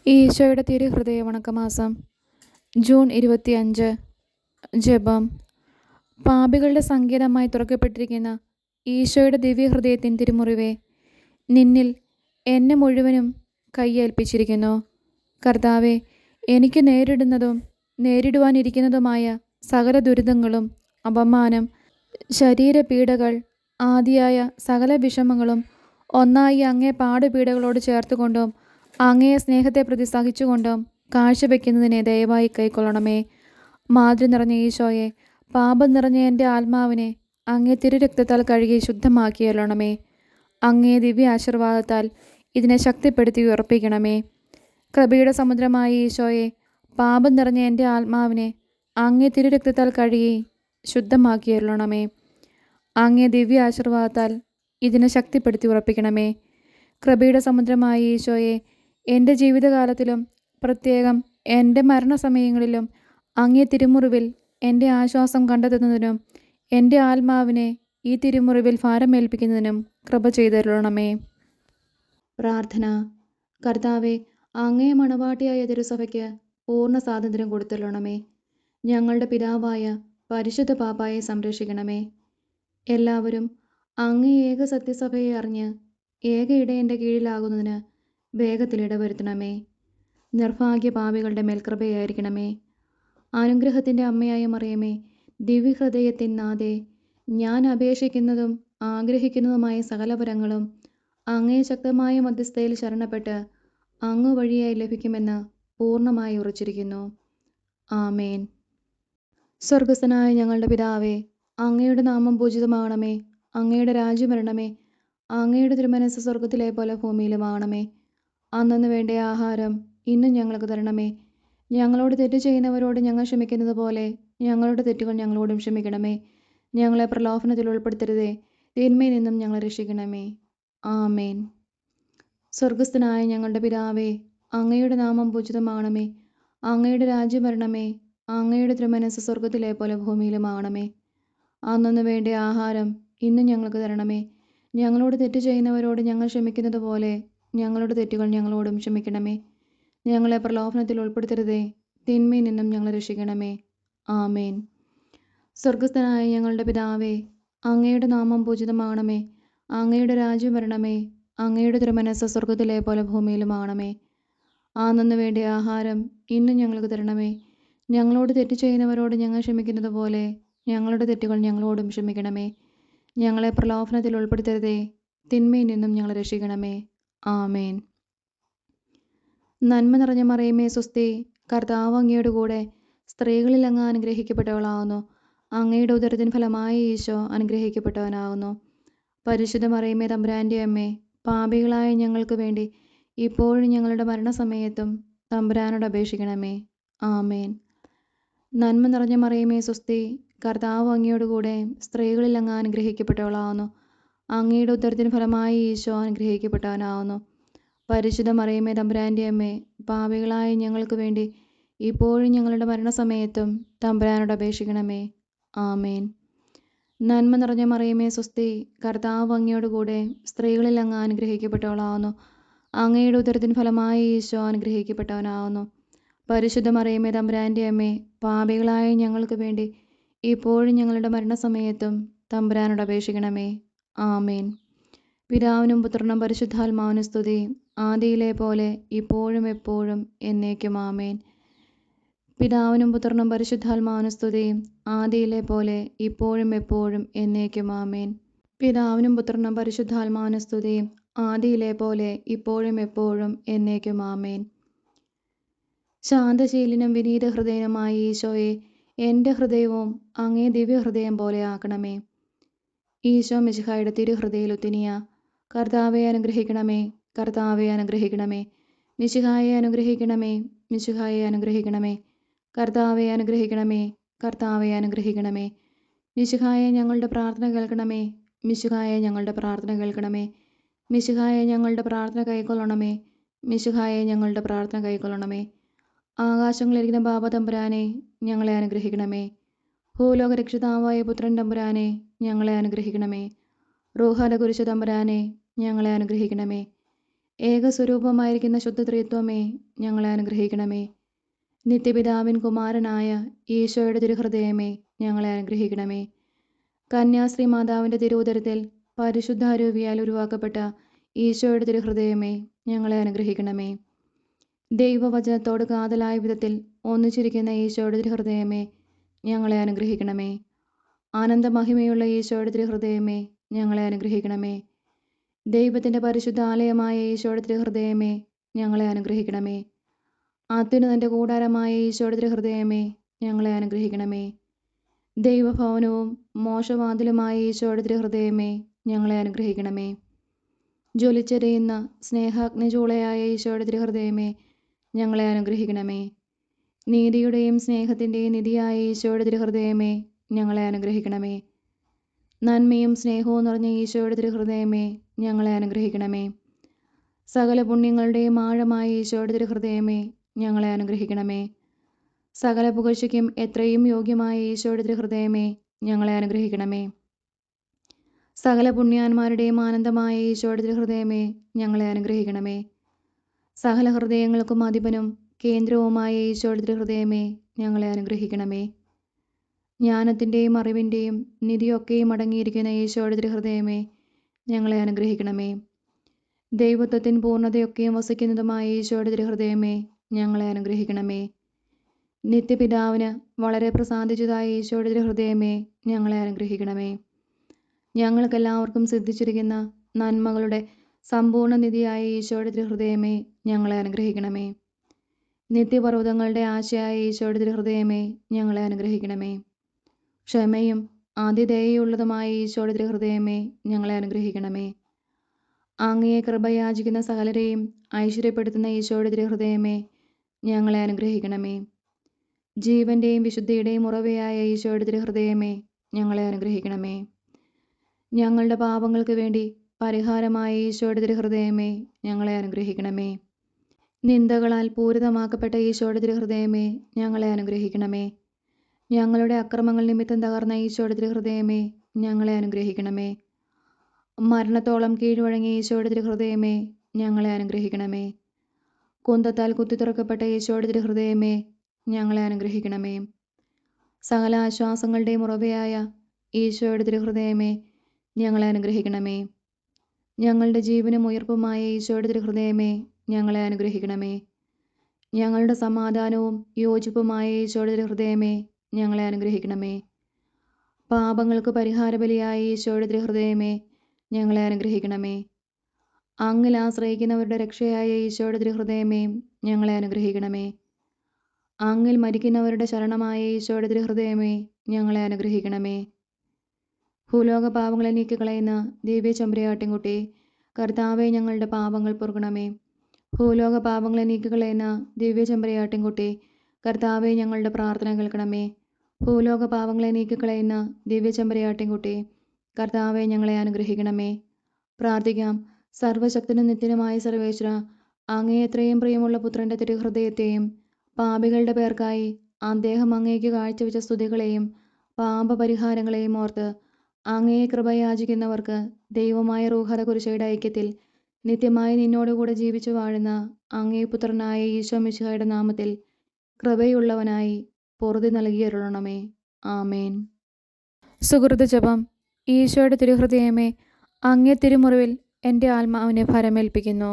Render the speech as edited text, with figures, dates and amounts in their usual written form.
ഈശോയുടെ തിരുഹൃദയ വണക്കമാസം ജൂൺ 25. ജപം. പാപികളുടെ സങ്കേതമായി തുറക്കപ്പെട്ടിരിക്കുന്ന ഈശോയുടെ ദിവ്യഹൃദയത്തിൻ തിരുമുറിവേ, നിന്നിൽ എന്നെ മുഴുവനും കയ്യേൽപ്പിച്ചിരിക്കുന്നു. കർത്താവെ, എനിക്ക് നേരിടുന്നതും നേരിടുവാനിരിക്കുന്നതുമായ സകല ദുരിതങ്ങളും, അപമാനം, ശരീരപീഡകൾ ആദിയായ സകല വിഷമങ്ങളും ഒന്നായി അങ്ങേ പാടുപീഡകളോട് ചേർത്തുകൊണ്ടും അങ്ങയെ സ്നേഹത്തെ പ്രതി സഹിച്ചുകൊണ്ടും കാഴ്ചവെക്കുന്നതിനെ ദയവായി കൈക്കൊള്ളണമേ. മാതൃ നിറഞ്ഞ ഈശോയെ, പാപം നിറഞ്ഞ എൻ്റെ ആത്മാവിനെ അങ്ങേ തിരുരക്തത്താൽ കഴുകി ശുദ്ധമാക്കിയല്ലണമേ. അങ്ങേ ദിവ്യ ആശീർവാദത്താൽ ഇതിനെ ശക്തിപ്പെടുത്തി ഉറപ്പിക്കണമേ. കൃപയുടെ സമുദ്രമായ ഈശോയെ, പാപം നിറഞ്ഞ എൻ്റെ ആത്മാവിനെ അങ്ങേ തിരുരക്തത്താൽ കഴുകി ശുദ്ധമാക്കിയല്ലണമേ. അങ്ങേ ദിവ്യ ആശീർവാദത്താൽ ഇതിനെ ശക്തിപ്പെടുത്തി ഉറപ്പിക്കണമേ. കൃപയുടെ സമുദ്രമായ ഈശോയെ, എൻ്റെ ജീവിതകാലത്തിലും പ്രത്യേകം എൻ്റെ മരണസമയങ്ങളിലും അങ്ങേ തിരുമുറിവിൽ എൻ്റെ ആശ്വാസം കണ്ടെത്തുന്നതിനും എൻ്റെ ആത്മാവിനെ ഈ തിരുമുറിവിൽ ഭാരമേൽപ്പിക്കുന്നതിനും കൃപ ചെയ്തരുളണമേ. പ്രാർത്ഥന. കർത്താവെ, അങ്ങേ മണവാട്ടിയായ തിരുസഭയ്ക്ക് പൂർണ്ണ സ്വാതന്ത്ര്യം കൊടുത്തരുളണമേ. ഞങ്ങളുടെ പിതാവായ പരിശുദ്ധ പാപ്പായെ സംരക്ഷിക്കണമേ. എല്ലാവരും അങ്ങേ ഏക സത്യസഭയെ അറിഞ്ഞ് ഏക ഇടയൻ്റെ കീഴിലാകുന്നതിന് വേഗത്തിൽ ഇടവരുത്തണമേ. നിർഭാഗ്യ പാപികളുടെ മേൽ കൃപയായിരിക്കണമേ. അനുഗ്രഹത്തിൻ്റെ അമ്മയായ മറിയമേ, ദിവ്യഹൃദയത്തിൻ നാഥേ, ഞാൻ അപേക്ഷിക്കുന്നതും ആഗ്രഹിക്കുന്നതുമായ സകല വരങ്ങളും അങ്ങേ ശക്തമായ മധ്യസ്ഥയിൽ ശരണപ്പെട്ട് അങ്ങ് വഴിയായി ലഭിക്കുമെന്ന് പൂർണ്ണമായി ഉറച്ചിരിക്കുന്നു. ആമേൻ. സ്വർഗസ്ഥനായ ഞങ്ങളുടെ പിതാവേ, അങ്ങയുടെ നാമം പൂജിതമാകണമേ. അങ്ങയുടെ രാജ്യം വരണമേ. അങ്ങയുടെ തിരുമനസ്സ് സ്വർഗത്തിലെ പോലെ ഭൂമിയിലുമാകണമേ. അന്നന്ന് വേണ്ട ആഹാരം ഇന്നും ഞങ്ങൾക്ക് തരണമേ. ഞങ്ങളോട് തെറ്റ് ചെയ്യുന്നവരോട് ഞങ്ങൾ ക്ഷമിക്കുന്നത് പോലെ ഞങ്ങളുടെ തെറ്റുകൾ ഞങ്ങളോടും ക്ഷമിക്കണമേ. ഞങ്ങളെ പ്രലോഭനത്തിൽ ഉൾപ്പെടുത്തരുതേ, തിന്മയിൽ നിന്നും ഞങ്ങളെ രക്ഷിക്കണമേ. ആമേൻ. സ്വർഗസ്ഥനായ ഞങ്ങളുടെ പിതാവേ, അങ്ങയുടെ നാമം പൂജിതമാകണമേ. അങ്ങയുടെ രാജ്യം വരണമേ. അങ്ങയുടെ തിരുമനസ്സ് സ്വർഗത്തിലെ പോലെ ഭൂമിയിലുമാകണമേ. അന്നന്ന് വേണ്ട ആഹാരം ഇന്നും ഞങ്ങൾക്ക് തരണമേ. ഞങ്ങളോട് തെറ്റ് ചെയ്യുന്നവരോട് ഞങ്ങൾ ക്ഷമിക്കുന്നത് പോലെ ഞങ്ങളുടെ തെറ്റുകൾ ഞങ്ങളോടും ക്ഷമിക്കണമേ. ഞങ്ങളെ പ്രലോഭനത്തിൽ ഉൾപ്പെടുത്തരുതേ, തിന്മയിൽ നിന്നും ഞങ്ങളെ രക്ഷിക്കണമേ. ആമേൻ. സ്വർഗസ്ഥനായ ഞങ്ങളുടെ പിതാവേ, അങ്ങയുടെ നാമം പൂജിതമാകണമേ. അങ്ങയുടെ രാജ്യം വരണമേ. അങ്ങയുടെ തിരുമനസ്സ് സ്വർഗത്തിലെ പോലെ ഭൂമിയിലുമാകണമേ. അന്നന്ന് വേണ്ട ആഹാരം ഇന്നും ഞങ്ങൾക്ക് തരണമേ. ഞങ്ങളോട് തെറ്റ് ചെയ്യുന്നവരോട് ഞങ്ങൾ ക്ഷമിക്കുന്നത് പോലെ ഞങ്ങളുടെ തെറ്റുകൾ ഞങ്ങളോടും ക്ഷമിക്കണമേ. ഞങ്ങളെ പ്രലോഭനത്തിൽ ഉൾപ്പെടുത്തരുതേ, തിന്മയിൽ നിന്നും ഞങ്ങളെ രക്ഷിക്കണമേ. ആമേൻ. നന്മ നിറഞ്ഞ മറിയമേ സ്വസ്തി, കർത്താവ് അങ്ങയുടെ കൂടെ സ്ത്രീകളിൽ അങ്ങ് അനുഗ്രഹിക്കപ്പെട്ടവളാകുന്നു. അങ്ങയുടെ ഉദരത്തിൻ ഫലമായ ഈശോ അനുഗ്രഹിക്കപ്പെട്ടവനാകുന്നു. പരിശുദ്ധ മറിയമേ തമ്പുരാൻ്റെ അമ്മേ, പാപികളായ ഞങ്ങൾക്ക് വേണ്ടി ഇപ്പോഴും ഞങ്ങളുടെ മരണസമയത്തും തമ്പുരാനോട് അപേക്ഷിക്കണമേ. ആമേൻ. നന്മ നിറഞ്ഞ മറിയമേ സ്വസ്തി, കർത്താവ് അങ്ങയുടെ കൂടെ സ്ത്രീകളിൽ അങ്ങ് അനുഗ്രഹിക്കപ്പെട്ടവളാകുന്നു. അങ്ങയുടെ ഉദരത്തിൻ ഫലമായ ഈശോ അനുഗ്രഹിക്കപ്പെട്ടവനാകുന്നു. പരിശുദ്ധ മറിയമേ തമ്പുരാൻ്റെ അമ്മേ, പാപികളായ ഞങ്ങൾക്ക് വേണ്ടി ഇപ്പോഴും ഞങ്ങളുടെ മരണസമയത്തും തമ്പുരാനോട് അപേക്ഷിക്കണമേ. ആമേൻ. നന്മ നിറഞ്ഞ മറിയമേ സ്വസ്തി, കർത്താവ് അങ്ങയുടെ കൂടെ സ്ത്രീകളിൽ അങ്ങ് അനുഗ്രഹിക്കപ്പെട്ടവളാകുന്നു. അങ്ങയുടെ ഉദരത്തിൻ ഫലമായ ഈശോ അനുഗ്രഹിക്കപ്പെട്ടവനാകുന്നു. പരിശുദ്ധ മറിയമേ തമ്പുരാൻ്റെ അമ്മേ, പാപികളായ ഞങ്ങൾക്ക് വേണ്ടി ഇപ്പോഴും ഞങ്ങളുടെ മരണസമയത്തും തമ്പുരാനോട് അപേക്ഷിക്കണമേ. ആമേൻ. പിതാവിനും പുത്രനും പരിശുദ്ധാത്മാവിനും സ്തുതി, ആദിയിലെ പോലെ ഇപ്പോഴും എപ്പോഴും എന്നേക്കും. ആമേൻ. പിതാവിനും പുത്രനും പരിശുദ്ധാത്മാവിനും സ്തുതി, ആദിയിലെ പോലെ ഇപ്പോഴും എപ്പോഴും എന്നേക്കും. ആമേൻ. പിതാവിനും പുത്രനും പരിശുദ്ധാത്മാവിനും സ്തുതി, ആദിയിലെ പോലെ ഇപ്പോഴും എപ്പോഴും എന്നേക്കും. ആമേൻ. ശാന്തശീലനും വിനീത ഹൃദയനുമായ ഈശോയെ, എൻ്റെ ഹൃദയവും അങ്ങേ ദിവ്യഹൃദയം പോലെ ആക്കണമേ. ഈശോ മിശിഹായുടെ തിരുഹൃദയ ലുത്തിനിയ. കർത്താവെ അനുഗ്രഹിക്കണമേ. കർത്താവെ അനുഗ്രഹിക്കണമേ. മിശിഹായെ അനുഗ്രഹിക്കണമേ. മിശിഹായെ അനുഗ്രഹിക്കണമേ. കർത്താവെ അനുഗ്രഹിക്കണമേ. കർത്താവെ അനുഗ്രഹിക്കണമേ. മിശിഹായെ ഞങ്ങളുടെ പ്രാർത്ഥന കേൾക്കണമേ. മിശിഹായെ ഞങ്ങളുടെ പ്രാർത്ഥന കേൾക്കണമേ. മിശിഹായെ ഞങ്ങളുടെ പ്രാർത്ഥന കൈക്കൊള്ളണമേ. മിശിഹായെ ഞങ്ങളുടെ പ്രാർത്ഥന കൈക്കൊള്ളണമേ. ആകാശങ്ങളിലിരിക്കുന്ന ബാബ തമ്പുരാനെ, ഞങ്ങളെ അനുഗ്രഹിക്കണമേ. ഭൂലോക രക്ഷിതാവായ പുത്രൻ തമ്പുരാനെ, ഞങ്ങളെ അനുഗ്രഹിക്കണമേ. റൂഹാല കുരിശു തമ്പുരാനെ, ഞങ്ങളെ അനുഗ്രഹിക്കണമേ. ഏകസ്വരൂപമായിരിക്കുന്ന ശുദ്ധ ത്രിത്വമേ, ഞങ്ങളെ അനുഗ്രഹിക്കണമേ. നിത്യപിതാവിൻ കുമാരനായ ഈശോയുടെ തിരുഹൃദയമേ, ഞങ്ങളെ അനുഗ്രഹിക്കണമേ. കന്യാശ്രീ മാതാവിൻ്റെ തിരുവുദരത്തിൽ പരിശുദ്ധ അരൂപിയാൽ ഉരുവാക്കപ്പെട്ട ഈശോയുടെ തിരുഹൃദയമേ, ഞങ്ങളെ അനുഗ്രഹിക്കണമേ. ദൈവവചനത്തോട് കാതലായ വിധത്തിൽ ഒന്നിച്ചിരിക്കുന്ന ഈശോയുടെ തിരുഹൃദയമേ, ഞങ്ങളെ അനുഗ്രഹിക്കണമേ. ആനന്ദമഹിമയുള്ള ഈശോയുടെ തിരുഹൃദയമേ, ഞങ്ങളെ അനുഗ്രഹിക്കണമേ. ദൈവത്തിൻ്റെ പരിശുദ്ധ ആലയമായ ഈശോയുടെ തിരുഹൃദയമേ, ഞങ്ങളെ അനുഗ്രഹിക്കണമേ. അത്യുന്നതൻ്റെ കൂടാരമായ ഈശോയുടെ തിരുഹൃദയമേ, ഞങ്ങളെ അനുഗ്രഹിക്കണമേ. ദൈവഭവനവും മോശവാതിലുമായ ഈശോയുടെ തിരുഹൃദയമേ, ഞങ്ങളെ അനുഗ്രഹിക്കണമേ. ജ്വലിച്ചെറിയുന്ന സ്നേഹാഗ്നിചൂളയായ ഈശോയുടെ തിരുഹൃദയമേ, ഞങ്ങളെ അനുഗ്രഹിക്കണമേ. നീതിയുടെയും സ്നേഹത്തിൻ്റെയും നിധിയായ ഈശോയുടെ തിരുഹൃദയമേ, ഞങ്ങളെ അനുഗ്രഹിക്കണമേ. നന്മയും സ്നേഹവും നിറഞ്ഞ ഈശോയുടെ തിരുഹൃദയമേ, ഞങ്ങളെ അനുഗ്രഹിക്കണമേ. സകല പുണ്യങ്ങളുടെയും ആഴമായ ഈശോയുടെ തിരുഹൃദയമേ, ഞങ്ങളെ അനുഗ്രഹിക്കണമേ. സകല പുകഴ്ചയ്ക്കും എത്രയും യോഗ്യമായ ഈശോയുടെ തിരുഹൃദയമേ, ഞങ്ങളെ അനുഗ്രഹിക്കണമേ. സകല പുണ്യാന്മാരുടെയും ആനന്ദമായ ഈശോയുടെ തിരുഹൃദയമേ, ഞങ്ങളെ അനുഗ്രഹിക്കണമേ. സകല ഹൃദയങ്ങൾക്കും അധിപനും കേന്ദ്രവുമായ ഈശോയുടെ തിരുഹൃദയമേ, ഞങ്ങളെ അനുഗ്രഹിക്കണമേ. ജ്ഞാനത്തിൻ്റെയും അറിവിൻ്റെയും നിധിയൊക്കെയും അടങ്ങിയിരിക്കുന്ന ഈശോയുടെ തിരുഹൃദയമേ, ഞങ്ങളെ അനുഗ്രഹിക്കണമേ. ദൈവത്വത്തിൻ പൂർണ്ണതയൊക്കെയും വസിക്കുന്നതുമായ ഈശോയുടെ തിരുഹൃദയമേ, ഞങ്ങളെ അനുഗ്രഹിക്കണമേ. നിത്യപിതാവിന് വളരെ പ്രസാദിച്ചതായ ഈശോയുടെ തിരുഹൃദയമേ, ഞങ്ങളെ അനുഗ്രഹിക്കണമേ. ഞങ്ങൾക്കെല്ലാവർക്കും സിദ്ധിച്ചിരിക്കുന്ന നന്മകളുടെ സമ്പൂർണ്ണ നിധിയായ ഈശോയുടെ തിരുഹൃദയമേ, ഞങ്ങളെ അനുഗ്രഹിക്കണമേ. നിത്യപർവ്വതങ്ങളുടെ ആശയായ ഈശോയുടെ തിരുഹൃദയമേ, ഞങ്ങളെ അനുഗ്രഹിക്കണമേ. ക്ഷമയും ആതിഥേയയുള്ളതുമായ ഈശോയുടെ തിരുഹൃദയമേ, ഞങ്ങളെ അനുഗ്രഹിക്കണമേ. അങ്ങയെ കൃപയാചിക്കുന്ന സകലരെയും ഐശ്വര്യപ്പെടുത്തുന്ന ഈശോയുടെ തിരുഹൃദയമേ, ഞങ്ങളെ അനുഗ്രഹിക്കണമേ. ജീവൻ്റെയും വിശുദ്ധിയുടെയും ഉറവയായ ഈശോയുടെ തിരുഹൃദയമേ, ഞങ്ങളെ അനുഗ്രഹിക്കണമേ. ഞങ്ങളുടെ പാപങ്ങൾക്ക് വേണ്ടി പരിഹാരമായ ഈശോയുടെ തിരുഹൃദയമേ, ഞങ്ങളെ അനുഗ്രഹിക്കണമേ. നിന്ദകളാൽ പൂരിതമാക്കപ്പെട്ട ഈശോയുടെ തിരുഹൃദയമേ, ഞങ്ങളെ അനുഗ്രഹിക്കണമേ. ഞങ്ങളുടെ അക്രമങ്ങൾ നിമിത്തം തകർന്ന ഈശോയുടെ തിരുഹൃദയമേ, ഞങ്ങളെ അനുഗ്രഹിക്കണമേ. മരണത്തോളം കീഴ്വഴങ്ങിയ ഈശോയുടെ തിരുഹൃദയമേ, ഞങ്ങളെ അനുഗ്രഹിക്കണമേ. കുന്തത്താൽ കുത്തിത്തുറക്കപ്പെട്ട ഈശോയുടെ തിരുഹൃദയമേ, ഞങ്ങളെ അനുഗ്രഹിക്കണമേ. സകല ആശ്വാസങ്ങളുടെയും ഉറവയായ ഈശോയുടെ തിരുഹൃദയമേ, ഞങ്ങളെ അനുഗ്രഹിക്കണമേ. ഞങ്ങളുടെ ജീവനും ഉയർപ്പുമായ ഈശോയുടെ തിരുഹൃദയമേ, ഞങ്ങളെ അനുഗ്രഹിക്കണമേ. ഞങ്ങളുടെ സമാധാനവും യോജിപ്പുമായ ഈശോയുടെ തിരുഹൃദയമേ, ഞങ്ങളെ അനുഗ്രഹിക്കണമേ. പാപങ്ങൾക്ക് പരിഹാരബലിയായ ഈശോയുടെ തിരുഹൃദയമേ, ഞങ്ങളെ അനുഗ്രഹിക്കണമേ. അങ്ങിൽ ആശ്രയിക്കുന്നവരുടെ രക്ഷയായ ഈശോയുടെ തിരുഹൃദയമേ, ഞങ്ങളെ അനുഗ്രഹിക്കണമേ. അങ്ങിൽ മരിക്കുന്നവരുടെ ശരണമായ ഈശോയുടെ തിരുഹൃദയമേ, ഞങ്ങളെ അനുഗ്രഹിക്കണമേ. ഭൂലോക പാപങ്ങളെ നീക്കിക്കളയുന്ന ദിവ്യ ചെമ്പരിയാട്ടിൻകുട്ടി, കർത്താവെ, ഞങ്ങളുടെ പാപങ്ങൾ പൊറുക്കണമേ. ഭൂലോക പാപങ്ങളെ നീക്കിക്കളയുന്ന ദിവ്യ ചെമ്പരിയാട്ടിൻകുട്ടി, കർത്താവെ, ഞങ്ങളുടെ പ്രാർത്ഥന കേൾക്കണമേ. ഭൂലോക പാപങ്ങളെ നീക്കിക്കളയുന്ന ദിവ്യ ചെമ്പരിയാട്ടിൻകുട്ടി, കർത്താവെ, ഞങ്ങളെ അനുഗ്രഹിക്കണമേ. പ്രാർത്ഥിക്കാം. സർവശക്തനും നിത്യനുമായ സർവേശ്വര, അങ്ങേ എത്രയും പ്രിയമുള്ള പുത്രൻ്റെ തിരുഹൃദയത്തെയും പാപികളുടെ പേർക്കായി അദ്ദേഹം അങ്ങേക്ക് കാഴ്ചവെച്ച സ്തുതികളെയും പാപപരിഹാരങ്ങളെയും ഓർത്ത് അങ്ങയെ കൃപയാചിക്കുന്നവർക്ക് ദൈവമായ റൂഹത കുരിശയുടെ ഐക്യത്തിൽ നിത്യമായി നിന്നോടുകൂടെ ജീവിച്ചു വാഴുന്ന അങ്ങേ പുത്രനായ ഈശോ മിശിഹായുടെ നാമത്തിൽ കൃപയുള്ളവനായി പൊറുതി നൽകിയരുളണമേ. ആമേൻ. സുഹൃത ജപം. ഈശോയുടെ തിരുഹൃദയമേ, അങ്ങേ തിരുമുറിവിൽ എൻ്റെ ആത്മാവിനെ ഭരമേൽപ്പിക്കുന്നു.